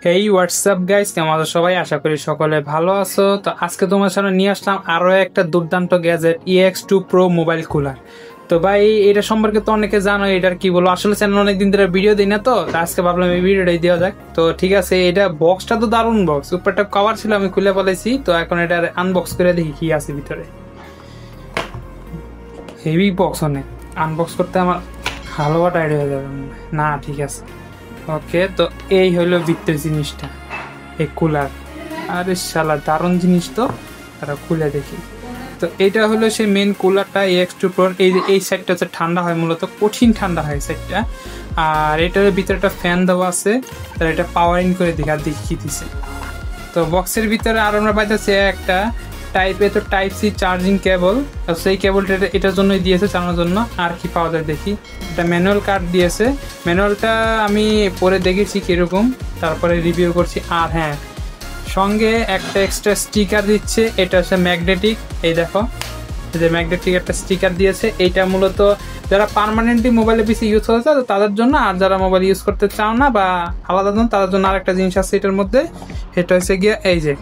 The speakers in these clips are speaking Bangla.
হেই হোয়াটসঅ্যাপ গাইস, কেমন আছো সবাই? আশা করি সকলে ভালো আছো। তো আজকে তোমার সামনে নিয়ে আসলাম আরো একটা দুর্দান্ত gadget, EX2 Pro mobile cooler. তো ভাই এটা সম্পর্কে তো অনেকে জানো, এটার কি বলো, আসলে চ্যানেল অনেকদিন ধরে ভিডিও দিই না, তো আজকে ভাবলাম এই ভিডিওটাই দেওয়া যাক। তো ঠিক আছে, এটা বক্সটা তো দারুণ বক্স, উপরটা কভার ছিল আমি খুলে ফেলেছি। তো এখন এটা আনবক্স করে দেখি কি আছে ভিতরে। হেভি বক্স, অনেক আনবক্স করতে আমার হালুয়া টাইট হয়ে যাবে না। ঠিক আছে, ওকে। তো এই হলো ভিতরের জিনিসটা, এই কুলার। আরে শালা দারুণ জিনিস তো, তারা খুলে দেখি। তো এটা হলো সেই মেন কুলারটা EX2 Pro। এই সাইডটা হচ্ছে ঠান্ডা হয়, মূলত কঠিন ঠান্ডা হয় সাইডটা। আর এটার ভিতরে একটা ফ্যান দেওয়া আছে, তারা এটা পাওয়ার ইন করে দেখি আর দেখি কি দিছে। তো বক্সের ভিতরে আর আমরা পাইতেছি একটা টাইপ সি চার্জিং কেবল। সেই কেবলটা এটার জন্যই দিয়েছে, চালানোর জন্য। আর কি পাওয়া যায় দেখি, এটা ম্যানুয়াল কার্ড দিয়েছে। ম্যানুয়ালটা আমি পরে দেখেছি কিরকম, তারপরে রিভিউ করছি। আর হ্যাঁ, সঙ্গে একটা এক্সট্রা স্টিকার দিচ্ছে, এটা হচ্ছে ম্যাগনেটিক। এই দেখো, এই যে ম্যাগনেটিক একটা স্টিকার দিয়েছে। এইটা মূলত যারা পার্মানেন্টলি মোবাইলে বেশি ইউজ করতে চায় তাদের জন্য, আর যারা মোবাইল ইউজ করতে চাও না বা আলাদা জন্য তাদের জন্য আরেকটা জিনিস আছে এটার মধ্যে। এটা হচ্ছে গিয়ে এই যে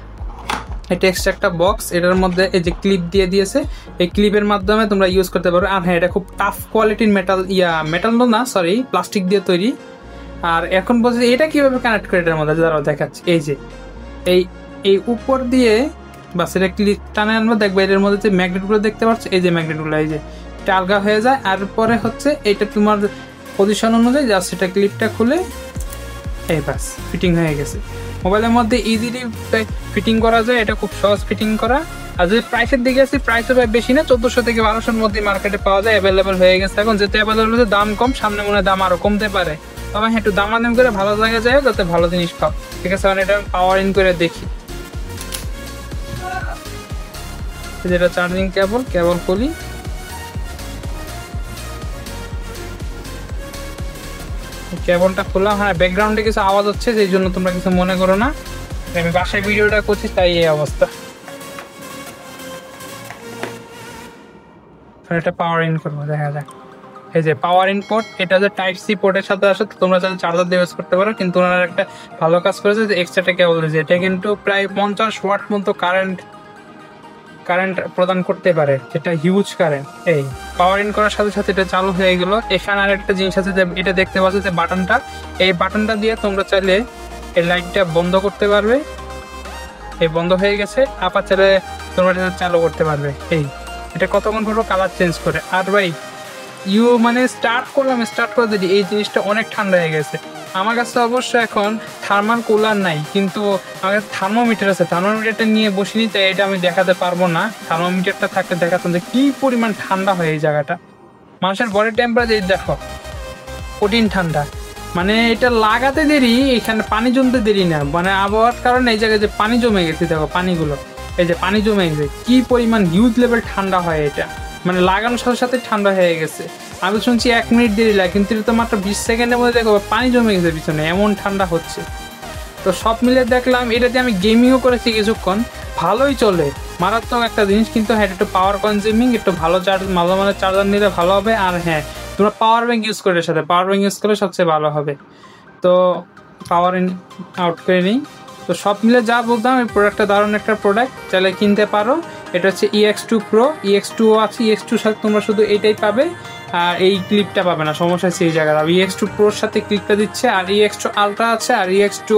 এটা এক্সট্রা একটা বক্স, এটার মধ্যে এই যে ক্লিপ দিয়ে দিয়েছে। এই ক্লিপের মাধ্যমে তোমরা ইউজ করতে পারো। আর হ্যাঁ, এটা খুব টাফ কোয়ালিটির মেটাল না, সরি, প্লাস্টিক দিয়ে তৈরি। আর এখন বলছে এটা কিভাবে কানেক্ট করে, এটার মধ্যে যারা দেখাচ্ছে এই যে এই উপর দিয়ে বা সেটা ক্লিপ টানে আনবো, দেখবে এটার মধ্যে যে ম্যাগনেটগুলো দেখতে পাচ্ছ, এই যে ম্যাগনেটগুলো এই যে এটা আলগা হয়ে যায়। আর পরে হচ্ছে এইটা তোমার পজিশন অনুযায়ী জাস্ট সেটা ক্লিপটা খুলে এই বাস ফিটিং হয়ে গেছে। মোবাইলের মধ্যে ইজিলি ফিটিং করা যায়, এটা খুব সহজ ফিটিং করা। আর যদি প্রাইসের দিকে আসি, প্রাইসও বেশি না, 1400 থেকে 1200-র মধ্যে মার্কেটে পাওয়া যায়, অ্যাভেলেবেল হয়ে গেছে এখন। যেহেতু অ্যাভেলেবেল হচ্ছে, দাম কম, সামনে মনে হয় দাম আরও কমতে পারে। তবে হ্যাঁ, একটু দামাদাম করে ভালো জায়গায় যায় যাতে ভালো জিনিস পাও। ঠিক আছে, মানে এটা পাওয়ার ইন করে দেখি। যেটা চার্জিং কেবল খুলি, কেবলটা খোলা। হ্যাঁ, ব্যাকগ্রাউন্ডে কিছু আওয়াজ হচ্ছে, সেই জন্য তোমরা কিছু মনে করো না, আমি বাসায় ভিডিওটা করছি তাই এই অবস্থা। এটা পাওয়ার ইন করবো, দেখা যাক। এই যে পাওয়ার ইন পোর্ট, এটা যে টাইপ সি পোর্টের সাথে আসে, তোমরা চাইলে চার্জার দিয়ে ইউজ করতে পারো। কিন্তু ওনারা একটা ভালো কাজ করেছে যে এক্সট্রা কেবল দিয়েছে। এটা কিন্তু প্রায় 50 ওয়াট মতো কারেন্ট প্রদান করতে পারে, যেটা হিউজ কারেন্ট। এই পাওয়ার ইন করার সাথে সাথে এটা চালু হয়ে গেল। এখানে আর একটা জিনিস আছে, যে এটা দেখতে পাচ্ছ যে বাটনটা, এই বাটনটা দিয়ে তোমরা চাইলে এই লাইটটা বন্ধ করতে পারবে। এই বন্ধ হয়ে গেছে, আবার চাইলে তোমরা এটা চালু করতে পারবে। এটা কতক্ষণ পর কালার চেঞ্জ করে। আর ভাই স্টার্ট করে দিই, এই জিনিসটা অনেক ঠান্ডা হয়ে গেছে। আমার কাছে অবশ্য এখন থার্মাল কুলার নাই, কিন্তু আমার কাছে থার্মোমিটার আছে। থার্মোমিটারটা নিয়ে বসিনি, তাই এটা আমি দেখাতে পারবো না। থার্মোমিটারটা থাকলে দেখাতাম যে কি পরিমাণ ঠান্ডা হয় এই জায়গাটা। মানুষের বডি টেম্পারেচার দেখো, কঠিন ঠান্ডা। মানে এটা লাগাতে দেরি, এখানে পানি জমতে দেরি না, মানে আবহাওয়ার কারণে এই জায়গায় যে পানি জমে গেছে, দেখো পানিগুলো, এই যে পানি জমে গেছে, কি পরিমাণ হিউজ লেভেল ঠান্ডা হয় এটা। মানে লাগানোর সাথে সাথে ঠান্ডা হয়ে গেছে। আমি শুনছি 1 মিনিট দেরি লাগে, কিন্তু এটা তো মাত্র 20 সেকেন্ডের মধ্যে দেখো পানি জমে গেছে পিছনে, এমন ঠান্ডা হচ্ছে। তো সব মিলে দেখলাম এটাতে আমি গেমিংও করেছি কিছুক্ষণ, ভালোই চলে, মারাত্মক একটা জিনিস। কিন্তু হ্যাঁ, একটু পাওয়ার কনজিউমিং, একটু ভালো মাঝে চার্জার নিলে ভালো হবে। আর হ্যাঁ, তোমরা পাওয়ার ব্যাঙ্ক ইউজ করে, সাথে পাওয়ার ব্যাঙ্ক ইউজ করলে সবচেয়ে ভালো হবে। তো পাওয়ার আউট করে নিই। তো সব মিলে যা বলতাম, এই প্রোডাক্টটা দারুণ একটা প্রোডাক্ট, চাইলে কিনতে পারো। এটা হচ্ছে EX2 Pro, EX2 আছে, EX2 সাথে তোমরা শুধু এটাই পাবে, আর এই ক্লিপটা পাবে না, সমস্যা হচ্ছে এই জায়গায়। EX2 Proর সাথে ক্লিপটা দিচ্ছে, আর EX2 Ultra আছে, আর EX2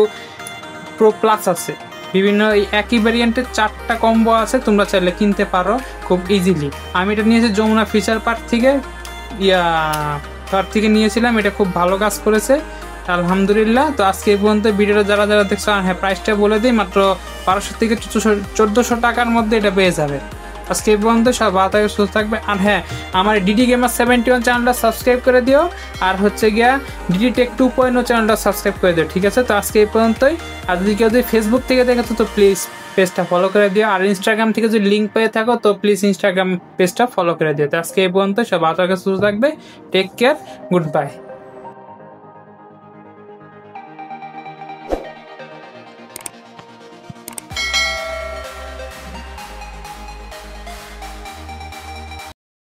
Pro Plus আছে। বিভিন্ন এই একই ভ্যারিয়েন্টের 4টা কম্বো আছে, তোমরা চাইলে কিনতে পারো খুব ইজিলি। আমি এটা নিয়েছি যমুনা ফিচার পার্ক থেকে নিয়েছিলাম। এটা খুব ভালো কাজ করেছে, আলহামদুলিল্লাহ। তো আজকে এই পর্যন্ত ভিডিওটা যারা দেখছো, হ্যাঁ প্রাইসটা বলে দিই, মাত্র 1200 থেকে 1400 টাকার মধ্যে এটা পেয়ে যাবে। আজকে এই পর্যন্ত, সব ভালো থাকবে, সুস্থ থাকবে। আর হ্যাঁ, আমার ডিডি গেমার 71 চ্যানেলটা সাবস্ক্রাইব করে দিও, আর হচ্ছে গিয়া ডিডি টেক 2.0 চ্যানেলটা সাবস্ক্রাইব করে দিও। ঠিক আছে, তো আজকে এই পর্যন্তই। আর যদি কেউ ফেসবুক থেকে দেখো তো প্লিজ পেজটা ফলো করে দিও, আর ইনস্টাগ্রাম থেকে যদি লিঙ্ক পেয়ে থাকো তো প্লিজ ইনস্টাগ্রাম পেজটা ফলো করে দিও। তো আজকে এই পর্যন্ত, সব ভালো থাকবে, সুস্থ থাকবে, টেক কেয়ার, গুড বাই।